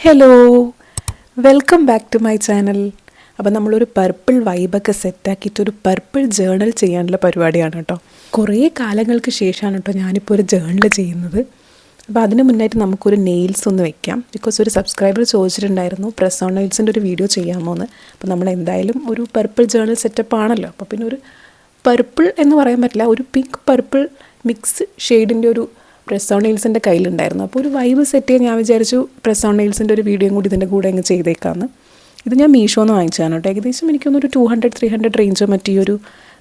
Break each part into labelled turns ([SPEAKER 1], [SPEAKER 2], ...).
[SPEAKER 1] Hello, welcome back to my channel. അപ്പോൾ നമ്മളൊരു purple വൈബൊക്കെ സെറ്റാക്കിയിട്ടൊരു പർപ്പിൾ ജേണൽ ചെയ്യാനുള്ള പരിപാടിയാണ് കേട്ടോ. കുറേ കാലങ്ങൾക്ക് ശേഷമാണ് കേട്ടോ ഞാനിപ്പോൾ ഒരു ജേണൽ ചെയ്യുന്നത്. അപ്പോൾ അതിന് മുന്നായിട്ട് നമുക്കൊരു നെയിൽസ് ഒന്ന് വെക്കാം. ബിക്കോസ് ഒരു സബ്സ്ക്രൈബർ ചോദിച്ചിട്ടുണ്ടായിരുന്നു പ്രസ് ഓൺ നെയിൽസിൻ്റെ ഒരു വീഡിയോ ചെയ്യാമോ എന്ന്. അപ്പോൾ നമ്മൾ എന്തായാലും ഒരു പർപ്പിൾ ജേണൽ സെറ്റപ്പ് ആണല്ലോ. അപ്പോൾ പിന്നെ ഒരു പർപ്പിൾ എന്ന് പറയാൻ പറ്റില്ല, ഒരു പിങ്ക് പർപ്പിൾ മിക്സ് ഷെയ്ഡിൻ്റെ ഒരു പ്രസ് ഓൺ നെയിൽസിൻ്റെ കയ്യിലുണ്ടായിരുന്നു. അപ്പോൾ ഒരു വൈബ് സെറ്റ് ചെയ്യാൻ ഞാൻ വിചാരിച്ചു പ്രസ് ഓൺ നെയിൽസിൻ്റെ ഒരു വീഡിയോയും കൂടി ഇതിൻ്റെ കൂടെ അങ്ങ് ചെയ്തേക്കാമെന്ന്. ഇത് ഞാൻ മീഷോന്ന് വാങ്ങിച്ചതാണ് കേട്ടോ. ഏകദേശം എനിക്കൊന്നൊരു 200-300 റേഞ്ചോ മറ്റേ ഈ ഒരു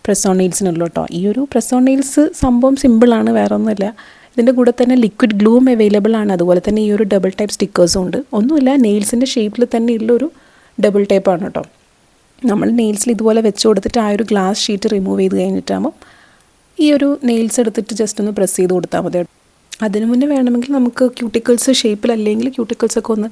[SPEAKER 1] പ്രസ് ഓൺ നെയിൽസിനുള്ളൂ കേട്ടോ. ഈ ഒരു പ്രസ് ഓൺ നെയിൽസ് സംഭവം സിമ്പിളാണ്, വേറെ ഒന്നുമില്ല. ഇതിൻ്റെ കൂടെ തന്നെ ലിക്വിഡ് ഗ്ലൂവും അവൈലബിൾ ആണ്. അതുപോലെ തന്നെ ഈ ഒരു ഡബിൾ ടൈപ്പ് സ്റ്റിക്കേഴ്സും ഉണ്ട്. ഒന്നുമില്ല, നെയിൽസിൻ്റെ ഷേപ്പിൽ തന്നെ ഉള്ളൊരു ഡബിൾ ടൈപ്പാണ് കേട്ടോ. നമ്മൾ നെയിൽസിൽ ഇതുപോലെ വെച്ച് കൊടുത്തിട്ട് ആ ഒരു ഗ്ലാസ് ഷീറ്റ് റിമൂവ് ചെയ്ത് കഴിഞ്ഞിട്ടാകുമ്പോൾ ഈ ഒരു നെയിൽസ് എടുത്തിട്ട് ജസ്റ്റ് ഒന്ന് പ്രസ് ചെയ്ത് കൊടുത്താൽ മതി. അതിന് മുന്നേ വേണമെങ്കിൽ നമുക്ക് ക്യൂട്ടിക്കിൾസ് ഷേപ്പിലല്ലെങ്കിൽ ക്യൂട്ടിക്കിൾസൊക്കെ ഒന്ന്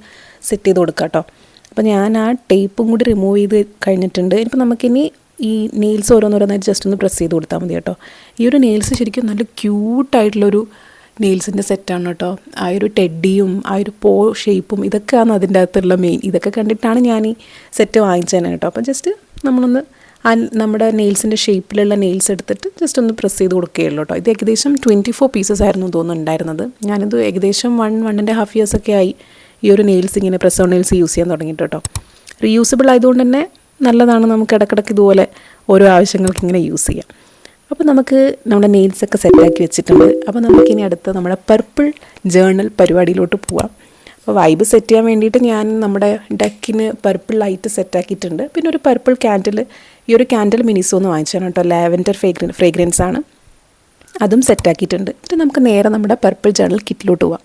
[SPEAKER 1] സെറ്റ് ചെയ്ത് കൊടുക്കാം കേട്ടോ. അപ്പോൾ ഞാൻ ആ ടേപ്പും കൂടി റിമൂവ് ചെയ്ത് കഴിഞ്ഞിട്ടുണ്ട്. ഇപ്പോൾ നമുക്കിനി ഈ നെയിൽസ് ഓരോന്നോരോന്നായിട്ട് ജസ്റ്റ് ഒന്ന് പ്രസ് ചെയ്ത് കൊടുത്താൽ മതി കേട്ടോ. ഈ ഒരു നെയിൽസ് ശരിക്കും നല്ല ക്യൂട്ടായിട്ടുള്ളൊരു നെയിൽസിൻ്റെ സെറ്റാണ് കേട്ടോ. ആ ഒരു ടെഡിയും ആ ഒരു പോ ഷേപ്പും ഇതൊക്കെയാണ് അതിൻ്റെ അകത്തുള്ള മെയിൻ. ഇതൊക്കെ കണ്ടിട്ടാണ് ഞാൻ ഈ സെറ്റ് വാങ്ങിച്ചത് കേട്ടോ. അപ്പോൾ ജസ്റ്റ് നമ്മളൊന്ന് നമ്മുടെ നെയിൽസിൻ്റെ ഷേപ്പിലുള്ള നെയിൽസ് എടുത്തിട്ട് ജസ്റ്റ് ഒന്ന് പ്രസ് ചെയ്ത് കൊടുക്കുകയുള്ളൂ കേട്ടോ. ഇത് ഏകദേശം 24 പീസസ് ആയിരുന്നു തോന്നുന്നുണ്ടായിരുന്നത്. ഞാനിത് ഏകദേശം 1.5 years ഒക്കെ ആയി ഈ ഒരു നെയിൽസ് ഇങ്ങനെ പ്രസ് ഓൺ നെയിൽസ് യൂസ് ചെയ്യാൻ തുടങ്ങിയിട്ട് കേട്ടോ. റീയൂസബിൾ ആയതുകൊണ്ട് തന്നെ നല്ലതാണ്, നമുക്ക് ഇടയ്ക്കിടയ്ക്ക് ഇതുപോലെ ഓരോ ആവശ്യങ്ങൾക്ക് ഇങ്ങനെ യൂസ് ചെയ്യാം. അപ്പോൾ നമുക്ക് നമ്മുടെ നെയിൽസൊക്കെ സെറ്റാക്കി വെച്ചിട്ടുണ്ട്. അപ്പോൾ നമുക്കിനി അടുത്ത് നമ്മുടെ പർപ്പിൾ ജേണൽ പരിപാടിയിലോട്ട് പോവാം. അപ്പോൾ വൈബ് സെറ്റ് ചെയ്യാൻ വേണ്ടിയിട്ട് ഞാൻ നമ്മുടെ ഡക്കിന് പർപ്പിൾ ലൈറ്റ് സെറ്റാക്കിയിട്ടുണ്ട്. പിന്നെ ഒരു പർപ്പിൾ ക്യാൻഡിൽ, ഈ ഒരു ക്യാൻഡിൽ മിനിസോന്ന് വാങ്ങിച്ചാണ് കേട്ടോ. ലാവൻഡർ ഫ്രേഗ്രൻസ് ആണ്, അതും സെറ്റാക്കിയിട്ടുണ്ട്. എന്നിട്ട് നമുക്ക് നേരെ നമ്മുടെ പർപ്പിൾ ജേണൽ കിറ്റിലോട്ട് പോവാം.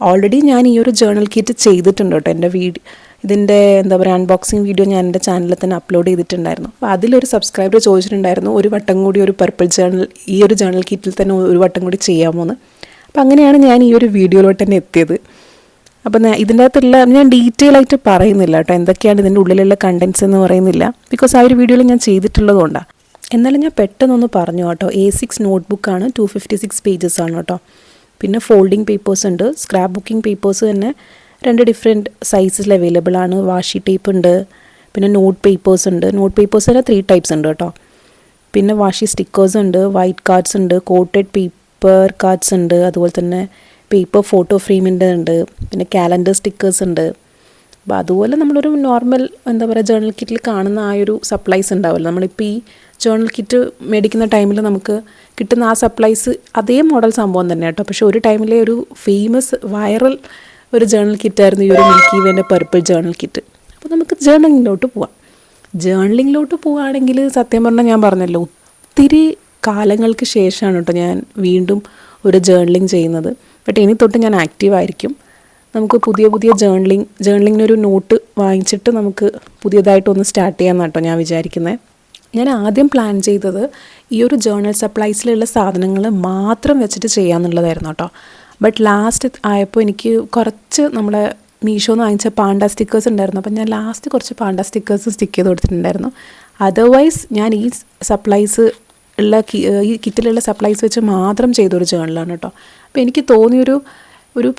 [SPEAKER 1] ഓൾറെഡി ഞാൻ ഈ ഒരു ജേണൽ കിറ്റ് ചെയ്തിട്ടുണ്ട് കേട്ടോ. എൻ്റെ ഇതിൻ്റെ എന്താ പറയുക അൺബോക്സിങ് വീഡിയോ ഞാൻ എൻ്റെ ചാനലിൽ തന്നെ അപ്ലോഡ് ചെയ്തിട്ടുണ്ടായിരുന്നു. അപ്പോൾ അതിലൊരു സബ്സ്ക്രൈബർ ചോദിച്ചിട്ടുണ്ടായിരുന്നു ഒരു വട്ടം കൂടി ഒരു പർപ്പിൾ ജേണൽ ഈ ഒരു ജേണൽ കിറ്റിൽ തന്നെ ഒരു വട്ടം കൂടി ചെയ്യാമോ എന്ന്. അപ്പോൾ അങ്ങനെയാണ് ഞാൻ ഈ ഒരു വീഡിയോയിലോട്ട് തന്നെ എത്തിയത്. അപ്പോൾ ഇതിൻ്റെ അകത്തുള്ള ഞാൻ ഡീറ്റെയിൽ ആയിട്ട് പറയുന്നില്ല കേട്ടോ, എന്തൊക്കെയാണ് ഇതിൻ്റെ ഉള്ളിലുള്ള കണ്ടൻസ് എന്ന് പറയുന്നില്ല. ബിക്കോസ് ആ ഒരു വീഡിയോയിൽ ഞാൻ ചെയ്തിട്ടുള്ളതുകൊണ്ടാണ്. എന്നാലും ഞാൻ പെട്ടെന്നൊന്ന് പറഞ്ഞു കേട്ടോ. A6 നോട്ട്ബുക്കാണ്, 256 പേജസ് ആണ് കേട്ടോ. പിന്നെ ഫോൾഡിങ് പേപ്പേഴ്സ് ഉണ്ട്, സ്ക്രാപ്പ് ബുക്കിംഗ് പേപ്പേഴ്സ് തന്നെ 2 ഡിഫറെൻറ്റ് സൈസിൽ അവൈലബിൾ ആണ്. വാഷി ടേപ്പ് ഉണ്ട്, പിന്നെ നോട്ട് പേപ്പേഴ്സ് ഉണ്ട്. നോട്ട് പേപ്പേഴ്സ് തന്നെ 3 ടൈപ്സ് ഉണ്ട് കേട്ടോ. പിന്നെ വാഷി സ്റ്റിക്കേഴ്സ് ഉണ്ട്, വൈറ്റ് കാർഡ്സ് ഉണ്ട്, കോട്ടഡ് പേപ്പർ കാർഡ്സ് ഉണ്ട്, അതുപോലെ തന്നെ പേപ്പർ ഫോട്ടോ ഫ്രെയിമിൻ്റെ ഉണ്ട്, പിന്നെ കാലണ്ടർ സ്റ്റിക്കേഴ്സ് ഉണ്ട്. അപ്പോൾ അതുപോലെ നമ്മളൊരു നോർമൽ എന്താ പറയുക ജേണൽ കിറ്റിൽ കാണുന്ന ആ ഒരു സപ്ലൈസ് ഉണ്ടാവില്ല. നമ്മളിപ്പോൾ ഈ ജേണൽ കിറ്റ് മേടിക്കുന്ന ടൈമിൽ നമുക്ക് കിട്ടുന്ന ആ സപ്ലൈസ് അതേ മോഡൽ സംഭവം തന്നെ കേട്ടോ. പക്ഷേ ഒരു ടൈമിലെ ഒരു ഫേമസ് വൈറൽ ഒരു ജേണൽ കിറ്റായിരുന്നു ഈ ഒരു മിൽക്കി വേൻ്റെ പർപ്പിൾ ജേണൽ കിറ്റ്. അപ്പോൾ നമുക്ക് ജേണലിങ്ങിലോട്ട് പോവാം. ജേണലിങ്ങിലോട്ട് പോവുകയാണെങ്കിൽ സത്യം പറഞ്ഞാൽ ഞാൻ പറഞ്ഞല്ലോ, ഒത്തിരി കാലങ്ങൾക്ക് ശേഷമാണ് കേട്ടോ ഞാൻ വീണ്ടും ഒരു ജേണലിങ് ചെയ്യുന്നത്. ബട്ട് ഇനി തൊട്ട് ഞാൻ ആക്റ്റീവായിരിക്കും. നമുക്ക് പുതിയ ജേണലിങ്ങിനൊരു നോട്ട് വാങ്ങിച്ചിട്ട് നമുക്ക് പുതിയതായിട്ടൊന്ന് സ്റ്റാർട്ട് ചെയ്യാമെന്നാണ് കേട്ടോ ഞാൻ വിചാരിക്കുന്നത്. ഞാൻ ആദ്യം പ്ലാൻ ചെയ്തത് ഈ ഒരു ജേണൽ സപ്ലൈസിലുള്ള സാധനങ്ങൾ മാത്രം വെച്ചിട്ട് ചെയ്യാമെന്നുള്ളതായിരുന്നു കേട്ടോ. ബട്ട് ലാസ്റ്റ് ആയപ്പോൾ എനിക്ക് കുറച്ച് നമ്മുടെ മീഷോന്ന് വാങ്ങിച്ച പാണ്ട സ്റ്റിക്കേഴ്സ് ഉണ്ടായിരുന്നു. അപ്പോൾ ഞാൻ ലാസ്റ്റ് കുറച്ച് പാണ്ട സ്റ്റിക്കേഴ്സ് സ്റ്റിക്ക് ചെയ്ത് കൊടുത്തിട്ടുണ്ടായിരുന്നു. അതർവൈസ് ഞാൻ ഈ സപ്ലൈസ് ഉള്ള ഈ കിറ്റിലുള്ള സപ്ലൈസ് വെച്ച് മാത്രം ചെയ്തൊരു ജേണലാണ് കേട്ടോ. അപ്പോൾ എനിക്ക് തോന്നിയൊരു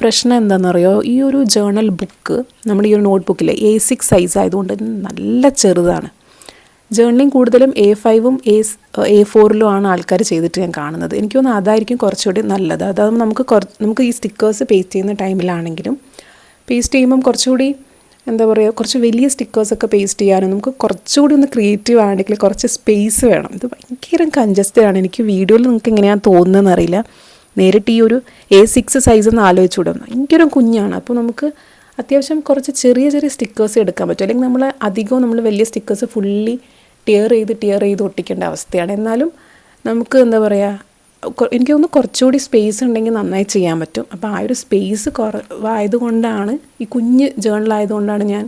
[SPEAKER 1] പ്രശ്നം എന്താണെന്നറിയോ, ഈ ഒരു ജേണൽ ബുക്ക് നമ്മുടെ ഈ ഒരു നോട്ട് ബുക്കിൽ A6 സൈസ് ആയതുകൊണ്ട് നല്ല ചെറുതാണ്. ജേണലിങ് കൂടുതലും A5ഉം A4ലും ആണ് ആൾക്കാർ ചെയ്തിട്ട് ഞാൻ കാണുന്നത്. എനിക്ക് തോന്നുന്നു അതായിരിക്കും കുറച്ചുകൂടി നല്ലത്. അതായത് നമുക്ക് ഈ സ്റ്റിക്കേഴ്സ് പേസ്റ്റ് ചെയ്യുന്ന ടൈമിലാണെങ്കിലും പേസ്റ്റ് ചെയ്യുമ്പം കുറച്ചുകൂടി എന്താ പറയുക, കുറച്ച് വലിയ സ്റ്റിക്കേഴ്സൊക്കെ പേസ്റ്റ് ചെയ്യാനും നമുക്ക് കുറച്ചുകൂടി ഒന്ന് ക്രിയേറ്റീവ് ആണെങ്കിൽ കുറച്ച് സ്പേസ് വേണം. ഇത് ഭയങ്കര കൺജസ്റ്റഡ് ആണ്. എനിക്ക് വീഡിയോയിൽ നിങ്ങൾക്ക് എങ്ങനെയാണ് തോന്നുന്നതെന്ന് അറിയില്ല. നേരിട്ട് ഈ ഒരു A6 സൈസ് എന്ന് ആലോചിച്ചുവിടും, ഭയങ്കര കുഞ്ഞാണ്. അപ്പോൾ നമുക്ക് അത്യാവശ്യം കുറച്ച് ചെറിയ സ്റ്റിക്കേഴ്സ് എടുക്കാൻ പറ്റും. അല്ലെങ്കിൽ നമ്മൾ വലിയ സ്റ്റിക്കേഴ്സ് ഫുള്ളി ടിയർ ചെയ്ത് ഒട്ടിക്കേണ്ട അവസ്ഥയാണ്. എന്നാലും നമുക്ക് എന്താ പറയുക, എനിക്ക് തോന്നുന്നു കുറച്ചുകൂടി സ്പേസ് ഉണ്ടെങ്കിൽ നന്നായി ചെയ്യാൻ പറ്റും. അപ്പോൾ ആ ഒരു സ്പേസ് കുറവായതുകൊണ്ടാണ്, ഈ കുഞ്ഞ് ജേണലായതുകൊണ്ടാണ് ഞാൻ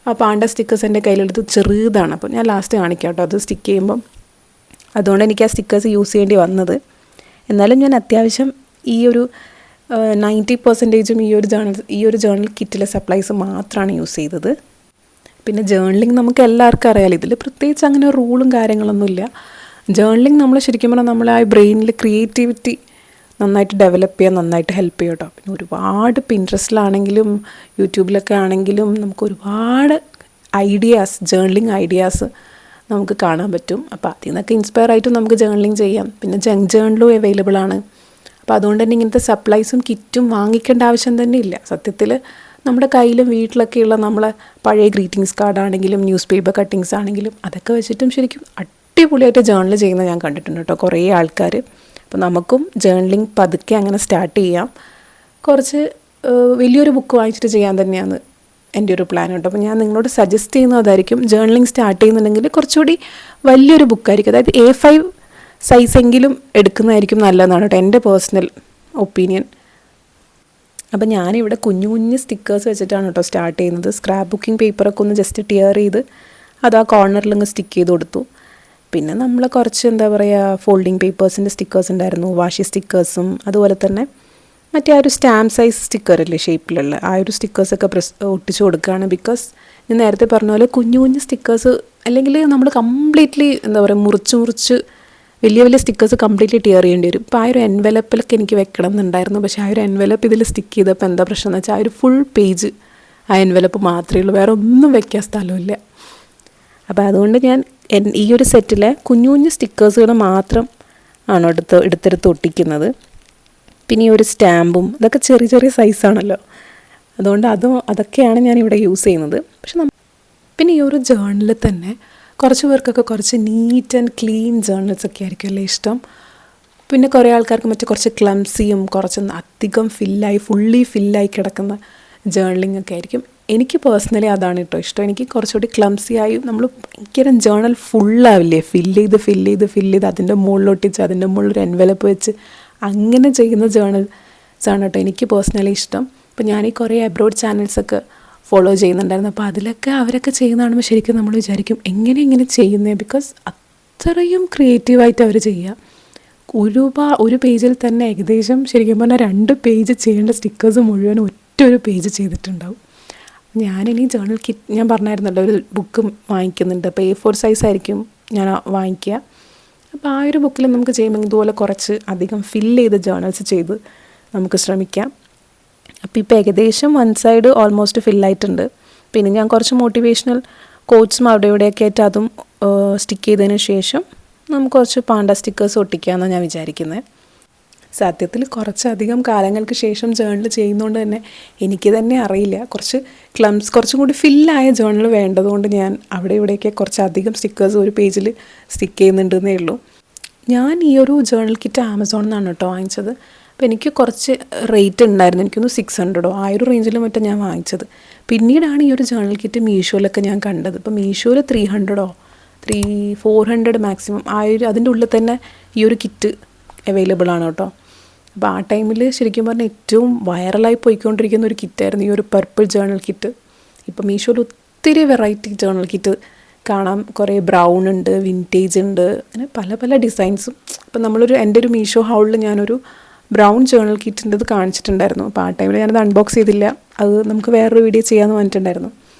[SPEAKER 1] ആ പാണ്ട സ്റ്റിക്കേഴ്സ് എൻ്റെ കയ്യിലെടുത്ത് ചെറുതാണ്. അപ്പോൾ ഞാൻ ലാസ്റ്റ് കാണിക്കാം കേട്ടോ അത് സ്റ്റിക്ക് ചെയ്യുമ്പം. അതുകൊണ്ട് എനിക്ക് ആ സ്റ്റിക്കേഴ്സ് യൂസ് ചെയ്യേണ്ടി വന്നത്. എന്നാലും ഞാൻ അത്യാവശ്യം ഈ ഒരു 90% ഈ ഒരു ജേണൽ കിറ്റിലെ സപ്ലൈസ് മാത്രമാണ് യൂസ് ചെയ്തത്. പിന്നെ ജേണലിങ് നമുക്ക് എല്ലാവർക്കും അറിയാമല്ലോ, ഇതിൽ പ്രത്യേകിച്ച് അങ്ങനെ റൂളും കാര്യങ്ങളൊന്നുമില്ല. ജേണലിങ് നമ്മൾ ശരിക്കും പറഞ്ഞാൽ നമ്മളെ ആ ബ്രെയിനിൽ ക്രിയേറ്റിവിറ്റി നന്നായിട്ട് ഡെവലപ്പ് ചെയ്യാൻ നന്നായിട്ട് ഹെൽപ്പ് ചെയ്യും കേട്ടോ. പിന്നെ ഒരുപാട് പിൻട്രസ്റ്റിലാണെങ്കിലും യൂട്യൂബിലൊക്കെ ആണെങ്കിലും നമുക്ക് ഒരുപാട് ജേർണലിങ് ഐഡിയാസ് നമുക്ക് കാണാൻ പറ്റും. അപ്പോൾ അതിൽ നിന്നൊക്കെ ഇൻസ്പയർ ആയിട്ട് നമുക്ക് ജേർണലിങ് ചെയ്യാം. പിന്നെ ജങ്ക് ജേർണലും അവൈലബിൾ ആണ്. അപ്പോൾ അതുകൊണ്ട് തന്നെ ഇങ്ങനത്തെ സപ്ലൈസും കിറ്റും വാങ്ങിക്കേണ്ട ആവശ്യം തന്നെ ഇല്ല. സത്യത്തിൽ നമ്മുടെ കയ്യിലും വീട്ടിലൊക്കെയുള്ള നമ്മളെ പഴയ ഗ്രീറ്റിങ്സ് കാർഡാണെങ്കിലും ന്യൂസ് പേപ്പർ കട്ടിങ്സ് ആണെങ്കിലും അതൊക്കെ വെച്ചിട്ടും ശരിക്കും അടിപൊളിയായിട്ട് ജേർണൽ ചെയ്യുന്നത് ഞാൻ കണ്ടിട്ടുണ്ട് കേട്ടോ കുറേ ആൾക്കാർ. അപ്പോൾ നമുക്കും ജേർണലിങ് പതുക്കെ അങ്ങനെ സ്റ്റാർട്ട് ചെയ്യാം. കുറച്ച് വലിയൊരു ബുക്ക് വാങ്ങിച്ചിട്ട് ചെയ്യാൻ തന്നെയാണ് എൻ്റെ ഒരു പ്ലാൻ കേട്ടോ. അപ്പോൾ ഞാൻ നിങ്ങളോട് സജസ്റ്റ് ചെയ്യുന്നതായിരിക്കും ജേർണലിങ് സ്റ്റാർട്ട് ചെയ്യുന്നുണ്ടെങ്കിൽ കുറച്ചുകൂടി വലിയൊരു ബുക്കായിരിക്കും, അതായത് A5 സൈസെങ്കിലും എടുക്കുന്നതായിരിക്കും നല്ലതെന്നാണ് കേട്ടോ എൻ്റെ പേഴ്സണൽ ഒപ്പീനിയൻ. അപ്പോൾ ഞാനിവിടെ കുഞ്ഞു കുഞ്ഞ് സ്റ്റിക്കേഴ്സ് വെച്ചിട്ടാണ് കേട്ടോ സ്റ്റാർട്ട് ചെയ്യുന്നത്. സ്ക്രാപ്പ് ബുക്കിംഗ് പേപ്പറൊക്കെ ഒന്ന് ജസ്റ്റ് ടിയർ ചെയ്ത് അത് ആ കോർണറിലങ്ങ് സ്റ്റിക്ക് ചെയ്ത് കൊടുത്തു. പിന്നെ നമ്മൾ കുറച്ച് എന്താ പറയുക ഫോൾഡിങ് പേപ്പേഴ്സിൻ്റെ സ്റ്റിക്കേഴ്സ് ഉണ്ടായിരുന്നു, വാഷി സ്റ്റിക്കേഴ്സും അതുപോലെ തന്നെ മറ്റേ ആ ഒരു സ്റ്റാമ്പ് സൈസ് സ്റ്റിക്കറില്ലേ ഷേപ്പിലുള്ള ആ ഒരു സ്റ്റിക്കേഴ്സൊക്കെ ഒട്ടിച്ച് കൊടുക്കുകയാണ്. ബിക്കോസ് ഞാൻ നേരത്തെ പറഞ്ഞ പോലെ കുഞ്ഞു കുഞ്ഞു സ്റ്റിക്കേഴ്സ് അല്ലെങ്കിൽ നമ്മൾ കംപ്ലീറ്റ്ലി എന്താ പറയുക മുറിച്ച് വലിയ വലിയ സ്റ്റിക്കേഴ്സ് കംപ്ലീറ്റ്ലി ടിയർ ചെയ്യേണ്ടി വരും. ഇപ്പോൾ ആ ഒരു എൻവലപ്പിലൊക്കെ എനിക്ക് വെക്കണം എന്നുണ്ടായിരുന്നു. പക്ഷേ ആ ഒരു എൻവലപ്പ് ഇതിൽ സ്റ്റിക്ക് ചെയ്തപ്പോൾ എന്താ പ്രശ്നം എന്ന് വെച്ചാൽ ആ ഒരു ഫുൾ പേജ് ആ എൻവലപ്പ് മാത്രമേ ഉള്ളൂ, വേറെ ഒന്നും വെക്കാൻ സ്ഥലമില്ല. അപ്പോൾ അതുകൊണ്ട് ഞാൻ ഈ ഒരു സെറ്റിലെ കുഞ്ഞു കുഞ്ഞു സ്റ്റിക്കേഴ്സുകൾ മാത്രം ആണ് എടുത്തെടുത്ത് ഒട്ടിക്കുന്നത്. പിന്നെ ഈ ഒരു സ്റ്റാമ്പും ഇതൊക്കെ ചെറിയ ചെറിയ സൈസാണല്ലോ, അതുകൊണ്ട് അതൊക്കെയാണ് ഞാനിവിടെ യൂസ് ചെയ്യുന്നത്. പക്ഷെ പിന്നെ ഈ ഒരു ജേർണലിൽ തന്നെ കുറച്ച് പേർക്കൊക്കെ കുറച്ച് നീറ്റ് ആൻഡ് ക്ലീൻ ജേർണൽസ് ഒക്കെ ആയിരിക്കും അല്ലേ ഇഷ്ടം. പിന്നെ കുറേ ആൾക്കാർക്ക് മറ്റേ കുറച്ച് ക്ലംസിയും കുറച്ച് അധികം ഫുള്ളി ഫില്ലായി കിടക്കുന്ന ജേർണലിംഗ് ഒക്കെ ആയിരിക്കും. എനിക്ക് പേഴ്സണലി അതാണ് കേട്ടോ ഇഷ്ടം. എനിക്ക് കുറച്ചുകൂടി ക്ലംസിയായി നമ്മൾ ഭയങ്കര ജേർണൽ ഫുള്ളാവില്ലേ, ഫില്ല് ചെയ്ത് അതിൻ്റെ മുകളിലൊട്ടിച്ച് അതിൻ്റെ മുകളിലൊരു എൻവലപ്പ് വെച്ച് അങ്ങനെ ചെയ്യുന്ന ജേർണൽസ് ആണ് കേട്ടോ എനിക്ക് പേഴ്സണലി ഇഷ്ടം. അപ്പോൾ ഞാൻ ഈ കുറേ അബ്രോഡ് ചാനൽസൊക്കെ ഫോളോ ചെയ്യുന്നുണ്ടായിരുന്നു. അപ്പോൾ അതിലൊക്കെ അവരൊക്കെ ചെയ്യുന്ന കാണുമ്പോൾ ശരിക്കും നമ്മൾ വിചാരിക്കും എങ്ങനെ ചെയ്യുന്നത്, ബിക്കോസ് അത്രയും ക്രിയേറ്റീവായിട്ട് അവർ ചെയ്യുക. ഒരു പേജിൽ തന്നെ ഏകദേശം ശരിക്കും പറഞ്ഞാൽ 2 പേജ് ചെയ്യേണ്ട സ്റ്റിക്കേഴ്സ് മുഴുവൻ ഒറ്റൊരു പേജ് ചെയ്തിട്ടുണ്ടാവും. ഞാനിനി ജേർണൽ കിറ്റ് ഞാൻ പറഞ്ഞായിരുന്നല്ലോ ഒരു ബുക്ക് വാങ്ങിക്കുന്നുണ്ട്. അപ്പോൾ A4 സൈസ് ആയിരിക്കും ഞാൻ വാങ്ങിക്കുക. അപ്പോൾ ആ ഒരു ബുക്കിൽ നമുക്ക് ചെയ്യുമ്പോൾ ഇതുപോലെ കുറച്ച് അധികം ഫില്ല് ചെയ്ത് ജേർണൽസ് ചെയ്ത് നമുക്ക് ശ്രമിക്കാം. അപ്പോൾ ഇപ്പോൾ ഏകദേശം 1 സൈഡ് ഓൾമോസ്റ്റ് ഫില്ലായിട്ടുണ്ട്. പിന്നെ ഞാൻ കുറച്ച് മോട്ടിവേഷണൽ കോട്ട്സും അവിടെ ഇവിടെയൊക്കെ ആയിട്ട് അതും സ്റ്റിക്ക് ചെയ്തതിന് ശേഷം നമുക്ക് കുറച്ച് പാണ്ട സ്റ്റിക്കേഴ്സ് ഒട്ടിക്കാമെന്നാണ് ഞാൻ വിചാരിക്കുന്നത്. സത്യത്തിൽ കുറച്ചധികം കാലങ്ങൾക്ക് ശേഷം ജേർണൽ ചെയ്യുന്നതുകൊണ്ട് തന്നെ എനിക്ക് തന്നെ അറിയില്ല, കുറച്ചും കൂടി ഫില്ലായ ജേർണൽ വേണ്ടതുകൊണ്ട് ഞാൻ അവിടെ ഇവിടെയൊക്കെ കുറച്ചധികം സ്റ്റിക്കേഴ്സ് ഒരു പേജിൽ സ്റ്റിക്ക് ചെയ്യുന്നുണ്ടെന്നേ ഉള്ളൂ. ഞാൻ ഈ ഒരു ജേർണൽ കിറ്റ് ആമസോണിൽ നിന്നാണ് കേട്ടോ വാങ്ങിച്ചത്. അപ്പോൾ എനിക്ക് കുറച്ച് റേറ്റ് ഉണ്ടായിരുന്നു, എനിക്കൊന്ന് 600 ആ ഒരു റേഞ്ചിലും മറ്റും ഞാൻ വാങ്ങിച്ചത്. പിന്നീടാണ് ഈ ഒരു ജേർണൽ കിറ്റ് മീഷോയിലൊക്കെ ഞാൻ കണ്ടത്. ഇപ്പോൾ മീഷോയിൽ 400 മാക്സിമം അതിൻ്റെ ഉള്ളിൽ തന്നെ ഈ ഒരു കിറ്റ് അവൈലബിൾ ആണ് കേട്ടോ. അപ്പോൾ ആ ടൈമിൽ ശരിക്കും പറഞ്ഞാൽ ഏറ്റവും വൈറലായി പോയിക്കൊണ്ടിരിക്കുന്ന ഒരു കിറ്റായിരുന്നു ഈ ഒരു പർപ്പിൾ ജേർണൽ കിറ്റ്. ഇപ്പോൾ മീഷോയിൽ ഒത്തിരി വെറൈറ്റി ജേർണൽ കിറ്റ് കാണാം. കുറേ ബ്രൗൺ ഉണ്ട്, വിൻറ്റേജ് ഉണ്ട്, അങ്ങനെ പല ഡിസൈൻസും. അപ്പോൾ എൻ്റെ ഒരു മീഷോ ഹൗളിൽ ഞാനൊരു ബ്രൗൺ ജേർണൽ കിറ്റിൻ്റെത് കാണിച്ചിട്ടുണ്ടായിരുന്നു. അപ്പോൾ ആ ടൈമിൽ ഞാനത് അൺബോക്സ് ചെയ്തില്ല, അത് നമുക്ക് വേറൊരു വീഡിയോ ചെയ്യാമെന്ന് പറഞ്ഞിട്ടുണ്ടായിരുന്നു.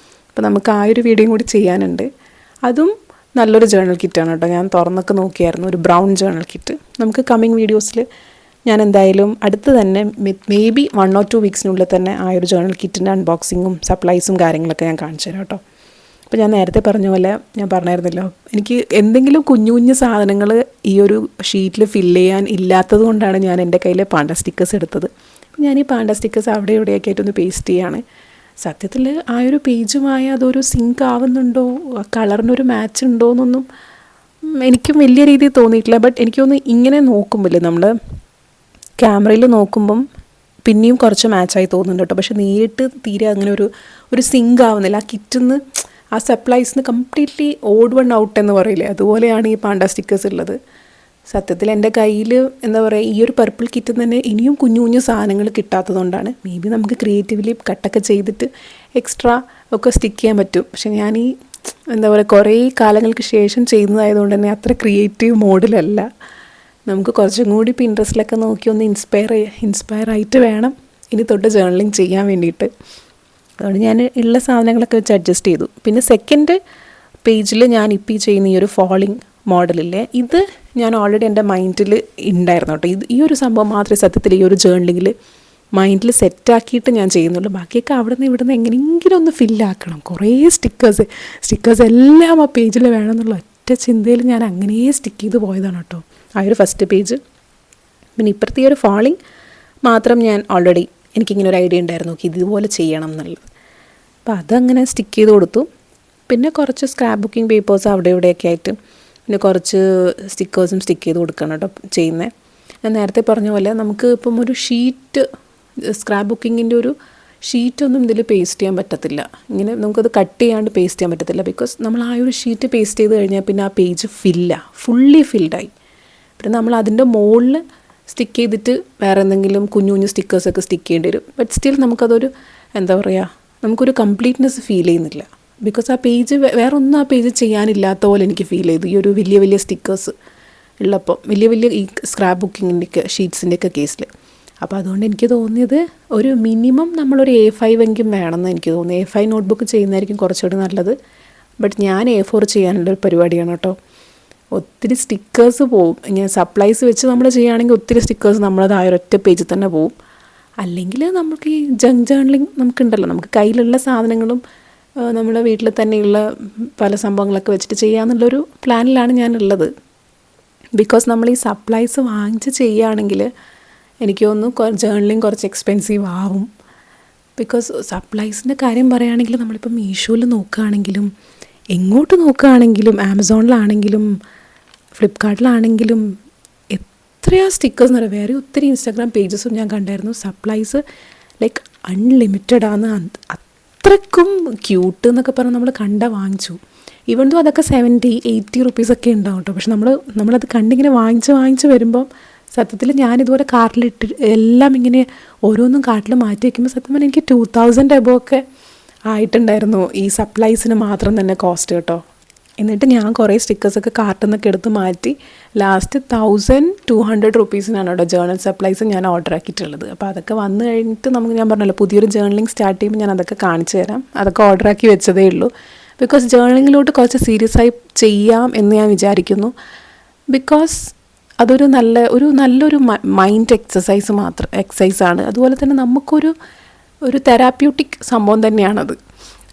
[SPEAKER 1] അപ്പോൾ നമുക്ക് ആ ഒരു വീഡിയോയും കൂടി ചെയ്യാനുണ്ട്. അതും നല്ലൊരു ജേർണൽ കിറ്റാണ് കേട്ടോ. ഞാൻ തുറന്നൊക്കെ നോക്കിയായിരുന്നു, ഒരു ബ്രൗൺ ജേർണൽ കിറ്റ്. നമുക്ക് കമ്മിങ് വീഡിയോസിൽ ഞാൻ എന്തായാലും അടുത്ത് തന്നെ മേ ബി 1 or 2 വീക്സിനുള്ളിൽ തന്നെ ആ ഒരു ജേർണൽ കിറ്റിൻ്റെ അൺബോക്സിങ്ങും സപ്ലൈസും കാര്യങ്ങളൊക്കെ ഞാൻ കാണിച്ചു തരാം കേട്ടോ. അപ്പോൾ ഞാൻ നേരത്തെ പറഞ്ഞ പോലെ ഞാൻ പറഞ്ഞായിരുന്നല്ലോ, എനിക്ക് എന്തെങ്കിലും കുഞ്ഞു സാധനങ്ങൾ ഈ ഒരു ഷീറ്റിൽ ഫില്ല് ചെയ്യാൻ ഇല്ലാത്തത് കൊണ്ടാണ് ഞാൻ എൻ്റെ കയ്യിലെ പാണ്ട സ്റ്റിക്കേഴ്സ് എടുത്തത്. അപ്പോൾ ഞാൻ ഈ പാണ്ട സ്റ്റിക്കേഴ്സ് അവിടെ ഇവിടെയൊക്കെ ആയിട്ടൊന്ന് പേസ്റ്റ് ചെയ്യാണ്. സത്യത്തിൽ ആ ഒരു പേജുമായി അതൊരു സിങ്ക് ആവുന്നുണ്ടോ, ആ കളറിനൊരു മാച്ച് ഉണ്ടോ എന്നൊന്നും എനിക്കും വലിയ രീതിയിൽ തോന്നിയിട്ടില്ല. ബട്ട് എനിക്കൊന്ന് ഇങ്ങനെ നോക്കുമ്പോഴേ നമ്മൾ ക്യാമറയിൽ നോക്കുമ്പം പിന്നെയും കുറച്ച് മാച്ചായി തോന്നുന്നുണ്ട് കേട്ടോ. പക്ഷെ നേരിട്ട് തീരെ അങ്ങനെ ഒരു സിങ്ക് ആവുന്നില്ല. ആ കിറ്റിന്ന് ആ സപ്ലൈസിന് കംപ്ലീറ്റ്ലി ഓഡ് വൺ ഔട്ട് എന്ന് പറയില്ലേ, അതുപോലെയാണ് ഈ പാണ്ട സ്റ്റിക്കേഴ്സ് ഉള്ളത്. സത്യത്തിൽ എൻ്റെ കയ്യിൽ എന്താ പറയുക, ഈ ഒരു പർപ്പിൾ കിറ്റിൽ തന്നെ ഇനിയും കുഞ്ഞു സാധനങ്ങൾ കിട്ടാത്തതുകൊണ്ടാണ്. മേ ബി നമുക്ക് ക്രിയേറ്റീവ്ലി കട്ടൊക്കെ ചെയ്തിട്ട് എക്സ്ട്രാ ഒക്കെ സ്റ്റിക്ക് ചെയ്യാൻ പറ്റും. പക്ഷെ ഞാൻ ഈ എന്താ പറയുക കുറേ കാലങ്ങൾക്ക് ശേഷം ചെയ്യുന്നതായതുകൊണ്ട് തന്നെ അത്ര ക്രിയേറ്റീവ് മോഡിലല്ല. നമുക്ക് കുറച്ചും കൂടി പിൻട്രസ്റ്റിലൊക്കെ നോക്കി ഒന്ന് ഇൻസ്പയർ ആയിട്ട് വേണം ഇനി തൊട്ട് ജേർണലിങ് ചെയ്യാൻ വേണ്ടിയിട്ട്. അതുകൊണ്ട് ഞാൻ ഉള്ള സാധനങ്ങളൊക്കെ വെച്ച് അഡ്ജസ്റ്റ് ചെയ്തു. പിന്നെ സെക്കൻഡ് പേജിൽ ഞാൻ ഇപ്പോൾ ചെയ്യുന്ന ഈ ഒരു ഫോളിങ് മോഡലില്ലേ, ഇത് ഞാൻ ഓൾറെഡി എൻ്റെ മൈൻഡിൽ ഉണ്ടായിരുന്നു കേട്ടോ. ഈ ഒരു സംഭവം മാത്രമേ സത്യത്തിൽ ഈ ഒരു ജേർണലിങ്ങിൽ മൈൻഡിൽ സെറ്റാക്കിയിട്ട് ഞാൻ ചെയ്യുന്നുള്ളൂ. ബാക്കിയൊക്കെ അവിടെ നിന്ന് ഇവിടെ നിന്ന് എങ്ങനെയെങ്കിലും ഒന്ന് ഫില്ലാക്കണം. കുറേ സ്റ്റിക്കേഴ്സ് എല്ലാം ആ പേജിൽ വേണമെന്നുള്ള ഒറ്റ ചിന്തയിൽ ഞാൻ അങ്ങനെ സ്റ്റിക്ക് ചെയ്ത് പോയതാണ് കേട്ടോ ആ ഒരു ഫസ്റ്റ് പേജ്. പിന്നെ ഇപ്പുറത്തെ ഒരു ഫോളിങ് മാത്രം ഞാൻ ഓൾറെഡി എനിക്കിങ്ങനെ ഒരു ഐഡിയ ഉണ്ടായിരുന്നു, ഇതുപോലെ ചെയ്യണം എന്നുള്ളത്. അപ്പോൾ അതങ്ങനെ സ്റ്റിക്ക് ചെയ്ത് കൊടുത്തു. പിന്നെ കുറച്ച് സ്ക്രാപ്പ് ബുക്കിംഗ് പേപ്പേഴ്സ് അവിടെ ഇവിടെയൊക്കെ ആയിട്ട് പിന്നെ കുറച്ച് സ്റ്റിക്കേഴ്സും സ്റ്റിക്ക് ചെയ്ത് കൊടുക്കണം കേട്ടോ ചെയ്യുന്നത്. ഞാൻ നേരത്തെ പറഞ്ഞ പോലെ നമുക്ക് ഇപ്പം ഒരു ഷീറ്റ് സ്ക്രാപ്പ് ബുക്കിങ്ങിൻ്റെ ഒരു ഷീറ്റൊന്നും ഇതിൽ പേസ്റ്റ് ചെയ്യാൻ പറ്റത്തില്ല. ഇങ്ങനെ നമുക്കത് കട്ട് ചെയ്യാണ്ട് പേസ്റ്റ് ചെയ്യാൻ പറ്റത്തില്ല. ബിക്കോസ് നമ്മൾ ആ ഒരു ഷീറ്റ് പേസ്റ്റ് ചെയ്ത് കഴിഞ്ഞാൽ പിന്നെ ആ പേജ് ഫുള്ളി ഫിൽഡായി. പിന്നെ നമ്മൾ അതിൻ്റെ മുകളിൽ സ്റ്റിക്ക് ചെയ്തിട്ട് വേറെ എന്തെങ്കിലും കുഞ്ഞു കുഞ്ഞു സ്റ്റിക്കേഴ്സൊക്കെ സ്റ്റിക്ക് ചെയ്യേണ്ടി വരും. ബട്ട് സ്റ്റിൽ നമുക്കതൊരു എന്താ പറയുക, നമുക്കൊരു കംപ്ലീറ്റ്നെസ് ഫീൽ ചെയ്യുന്നില്ല. ബിക്കോസ് ആ പേജ് വേറെ ഒന്നും ആ പേജ് ചെയ്യാനില്ലാത്ത പോലെ എനിക്ക് ഫീൽ ചെയ്തു ഈ ഒരു വലിയ വലിയ സ്റ്റിക്കേഴ്സ് ഉള്ളപ്പോൾ, വലിയ ഈ സ്ക്രാപ്പ് ബുക്കിങ്ങിൻ്റെയൊക്കെ ഷീറ്റ്സിൻ്റെയൊക്കെ കേസിൽ. അപ്പോൾ അതുകൊണ്ട് എനിക്ക് തോന്നിയത് ഒരു മിനിമം നമ്മളൊരു A5 എങ്കിലും വേണമെന്ന് എനിക്ക് തോന്നി. A5 നോട്ട്ബുക്ക് ചെയ്യുന്നതായിരിക്കും കുറച്ചുകൂടി നല്ലത്. ബട്ട് ഞാൻ A4 ചെയ്യാനുള്ളൊരു പരിപാടിയാണ് കേട്ടോ. ഒത്തിരി സ്റ്റിക്കേഴ്സ് പോവും. ഇങ്ങനെ സപ്ലൈസ് വെച്ച് നമ്മൾ ചെയ്യുകയാണെങ്കിൽ ഒത്തിരി സ്റ്റിക്കേഴ്സ് നമ്മളത് ആ ഒരൊറ്റ പേജിൽ തന്നെ പോവും. അല്ലെങ്കിൽ നമുക്ക് ഈ ജങ്ക് ജേർണലിങ് നമുക്കുണ്ടല്ലോ, നമുക്ക് കയ്യിലുള്ള സാധനങ്ങളും നമ്മുടെ വീട്ടിൽ തന്നെയുള്ള പല സംഭവങ്ങളൊക്കെ വെച്ചിട്ട് ചെയ്യാമെന്നുള്ളൊരു പ്ലാനിലാണ് ഞാനുള്ളത്. ബിക്കോസ് നമ്മൾ ഈ സപ്ലൈസ് വാങ്ങിച്ച് ചെയ്യുകയാണെങ്കിൽ എനിക്ക് തോന്നുന്നു ജേർണലിങ് കുറച്ച് എക്സ്പെൻസീവ് ആവും. ബിക്കോസ് സപ്ലൈസിൻ്റെ കാര്യം പറയുകയാണെങ്കിൽ നമ്മളിപ്പോൾ മീഷോയിൽ നോക്കുകയാണെങ്കിലും എങ്ങോട്ട് നോക്കുകയാണെങ്കിലും ആമസോണിലാണെങ്കിലും ഫ്ലിപ്കാർട്ടിലാണെങ്കിലും എത്രയാ സ്റ്റിക്കേഴ്സ് എന്ന് പറയുക. വേറെ ഒത്തിരി ഇൻസ്റ്റാഗ്രാം പേജസും ഞാൻ കണ്ടായിരുന്നു. സപ്ലൈസ് ലൈക്ക് അൺലിമിറ്റഡ് ആണ്. അത്രയ്ക്കും ക്യൂട്ട് എന്നൊക്കെ പറഞ്ഞ് നമ്മൾ വാങ്ങിച്ചു. ഈവൻ ദോ അതൊക്കെ 70-80 റുപ്പീസൊക്കെ ഉണ്ടാവും കേട്ടോ. പക്ഷെ നമ്മളത് കണ്ടിങ്ങനെ വാങ്ങിച്ച് വരുമ്പം സത്യത്തിൽ ഞാനിതുപോലെ കാർട്ടിലിട്ട് എല്ലാം ഇങ്ങനെ ഓരോന്നും കാർട്ടിൽ മാറ്റി വയ്ക്കുമ്പോൾ സത്യം പറഞ്ഞാൽ എനിക്ക് 2000 എബോവൊക്കെ ആയിട്ടുണ്ടായിരുന്നു ഈ സപ്ലൈസിന് മാത്രം തന്നെ കോസ്റ്റ് കേട്ടോ. എന്നിട്ട് ഞാൻ കുറേ സ്റ്റിക്കേഴ്സൊക്കെ കാർട്ടിൽ നിന്നൊക്കെ എടുത്ത് മാറ്റി ലാസ്റ്റ് 1200 റുപ്പീസിനാണ് കേട്ടോ ജേർണൽ സപ്ലൈസ് ഞാൻ ഓർഡർ ആക്കിയിട്ടുള്ളത്. അപ്പോൾ അതൊക്കെ വന്നു കഴിഞ്ഞിട്ട് ഞാൻ പറഞ്ഞല്ലോ പുതിയൊരു ജേർണലിങ് സ്റ്റാർട്ട് ചെയ്യുമ്പോൾ ഞാൻ അതൊക്കെ കാണിച്ചു തരാം. അതൊക്കെ ഓർഡർ ആക്കി വെച്ചതേ ഉള്ളൂ. ബിക്കോസ് ജേർണലിങ്ങിലോട്ട് കുറച്ച് സീരിയസ് ആയി ചെയ്യാം എന്ന് ഞാൻ വിചാരിക്കുന്നു. ബിക്കോസ് അതൊരു നല്ലൊരു മൈൻഡ് എക്സസൈസാണ്. അതുപോലെ തന്നെ നമുക്കൊരു തെറാപ്യൂട്ടിക് സംഭവം തന്നെയാണത്.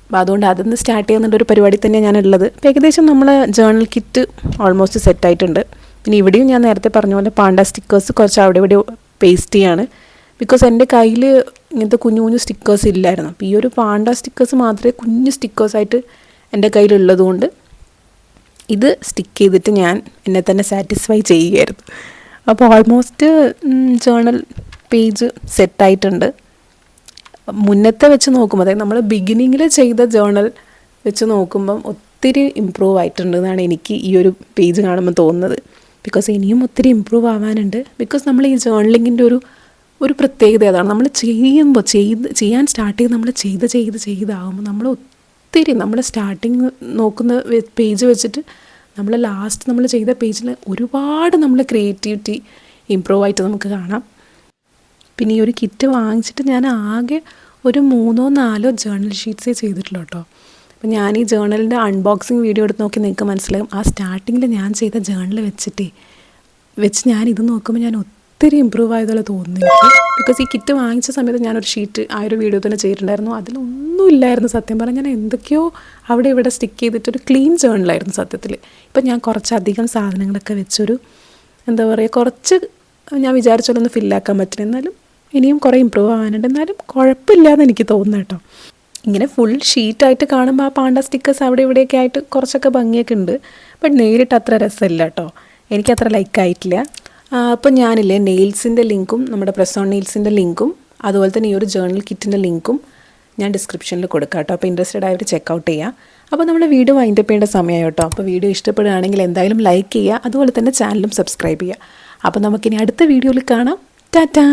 [SPEAKER 1] അപ്പോൾ അതുകൊണ്ട് അതൊന്ന് സ്റ്റാർട്ട് ചെയ്യുന്നുള്ളൊരു പരിപാടി തന്നെയാണ് ഞാനുള്ളത്. അപ്പോൾ ഏകദേശം നമ്മൾ ജേർണൽ കിറ്റ് ഓൾമോസ്റ്റ് സെറ്റായിട്ടുണ്ട്. പിന്നെ ഇവിടെയും ഞാൻ നേരത്തെ പറഞ്ഞ പോലെ പാണ്ട സ്റ്റിക്കേഴ്സ് കുറച്ച് അവിടെ ഇവിടെ പേസ്റ്റ് ചെയ്യാണ്. ബിക്കോസ് എൻ്റെ കയ്യിൽ ഇങ്ങനത്തെ കുഞ്ഞു കുഞ്ഞു സ്റ്റിക്കേഴ്സ് ഇല്ലായിരുന്നു. അപ്പോൾ ഈ ഒരു പാണ്ട സ്റ്റിക്കേഴ്സ് മാത്രമേ കുഞ്ഞു സ്റ്റിക്കേഴ്സായിട്ട് എൻ്റെ കയ്യിലുള്ളതുകൊണ്ട് ഇത് സ്റ്റിക്ക് ചെയ്തിട്ട് ഞാൻ എന്നെ തന്നെ സാറ്റിസ്ഫൈ ചെയ്യുകയായിരുന്നു. അപ്പോൾ ഓൾമോസ്റ്റ് ജേർണൽ പേജ് സെറ്റായിട്ടുണ്ട്. മുന്നത്തെ വെച്ച് നോക്കുമ്പോൾ അതായത് നമ്മൾ ബിഗിനിങ്ങിൽ ചെയ്ത ജേർണൽ വെച്ച് നോക്കുമ്പം ഒത്തിരി ഇമ്പ്രൂവ് ആയിട്ടുണ്ട് എന്നാണ് എനിക്ക് ഈ ഒരു പേജ് കാണുമ്പോൾ തോന്നുന്നത്. ബിക്കോസ് ഇനിയും ഒത്തിരി ഇമ്പ്രൂവ് ആവാനുണ്ട്. ബിക്കോസ് നമ്മൾ ഈ ജേർണലിങ്ങിൻ്റെ ഒരു പ്രത്യേകത അതാണ്. നമ്മൾ ചെയ്യാൻ സ്റ്റാർട്ട് ചെയ്ത് നമ്മൾ ചെയ്താകുമ്പോൾ നമ്മൾ സ്റ്റാർട്ടിങ് നോക്കുന്ന പേജ് വെച്ചിട്ട് നമ്മൾ ലാസ്റ്റ് നമ്മൾ ചെയ്ത പേജിൽ ഒരുപാട് നമ്മൾ ക്രിയേറ്റിവിറ്റി ഇമ്പ്രൂവ് ആയിട്ട് നമുക്ക് കാണാം. പിന്നെ ഈ ഒരു കിറ്റ് വാങ്ങിച്ചിട്ട് ഞാൻ ആകെ ഒരു 3-4 ജേർണൽ ഷീറ്റ്സേ ചെയ്തിട്ടുള്ളൂ കേട്ടോ. അപ്പോൾ ഞാൻ ഈ ജേർണലിൻ്റെ അൺബോക്സിങ് വീഡിയോ എടുത്ത് നോക്കി നിങ്ങൾക്ക് മനസ്സിലാകും. ആ സ്റ്റാർട്ടിങ്ങിൽ ഞാൻ ചെയ്ത ജേർണൽ വെച്ച് ഞാൻ ഇത് നോക്കുമ്പോൾ ഞാൻ ഒത്തിരി ഇമ്പ്രൂവ് ആയതുപോലെ തോന്നുന്നു എനിക്ക്. ബിക്കോസ് ഈ കിറ്റ് വാങ്ങിച്ച സമയത്ത് ഞാനൊരു ഷീറ്റ് ആ ഒരു വീഡിയോ തന്നെ ചെയ്തിട്ടുണ്ടായിരുന്നു. അതിലൊന്നും ഇല്ലായിരുന്നു സത്യം പറഞ്ഞാൽ. ഞാൻ എന്തൊക്കെയോ അവിടെ ഇവിടെ സ്റ്റിക്ക് ചെയ്തിട്ടൊരു ക്ലീൻ ജേർണലായിരുന്നു സത്യത്തിൽ. ഇപ്പം ഞാൻ കുറച്ചധികം സാധനങ്ങളൊക്കെ വെച്ചൊരു എന്താ പറയുക, കുറച്ച് ഞാൻ വിചാരിച്ചാലൊന്ന് ഫില്ലാക്കാൻ പറ്റും. എന്നാലും ഇനിയും കുറേ ഇമ്പ്രൂവ് ആവാനുണ്ട്. എന്നാലും കുഴപ്പമില്ലാന്ന് എനിക്ക് തോന്നുന്നു കേട്ടോ. ഇങ്ങനെ ഫുൾ ഷീറ്റായിട്ട് കാണുമ്പോൾ ആ പാണ്ട സ്റ്റിക്കേഴ്സ് അവിടെ ഇവിടെയൊക്കെ ആയിട്ട് കുറച്ചൊക്കെ ഭംഗിയൊക്കെ ഉണ്ട്. ബട്ട് നേരിട്ട് അത്ര രസമില്ല കേട്ടോ, എനിക്കത്ര ലൈക്കായിട്ടില്ല. അപ്പം ഞാനില്ലേ നെയിൽസിൻ്റെ ലിങ്കും നമ്മുടെ പ്രസ് ഓൺ നെയിൽസിൻ്റെ ലിങ്കും അതുപോലെ തന്നെ ഈ ഒരു ജേർണൽ കിറ്റിൻ്റെ ലിങ്കും ഞാൻ ഡിസ്ക്രിപ്ഷനിൽ കൊടുക്കാം കേട്ടോ. അപ്പോൾ ഇൻട്രസ്റ്റഡ് ആയിട്ട് ചെക്കൗട്ട് ചെയ്യുക. അപ്പോൾ നമ്മൾ വീഡിയോ വൈൻഡപ്പ് ചെയ്യേണ്ട സമയം കേട്ടോ. അപ്പോൾ വീഡിയോ ഇഷ്ടപ്പെടുകയാണെങ്കിൽ എന്തായാലും ലൈക്ക് ചെയ്യുക, അതുപോലെ തന്നെ ചാനലും സബ്സ്ക്രൈബ് ചെയ്യുക. അപ്പോൾ നമുക്കിനി അടുത്ത വീഡിയോയിൽ കാണാം. ടാറ്റാ.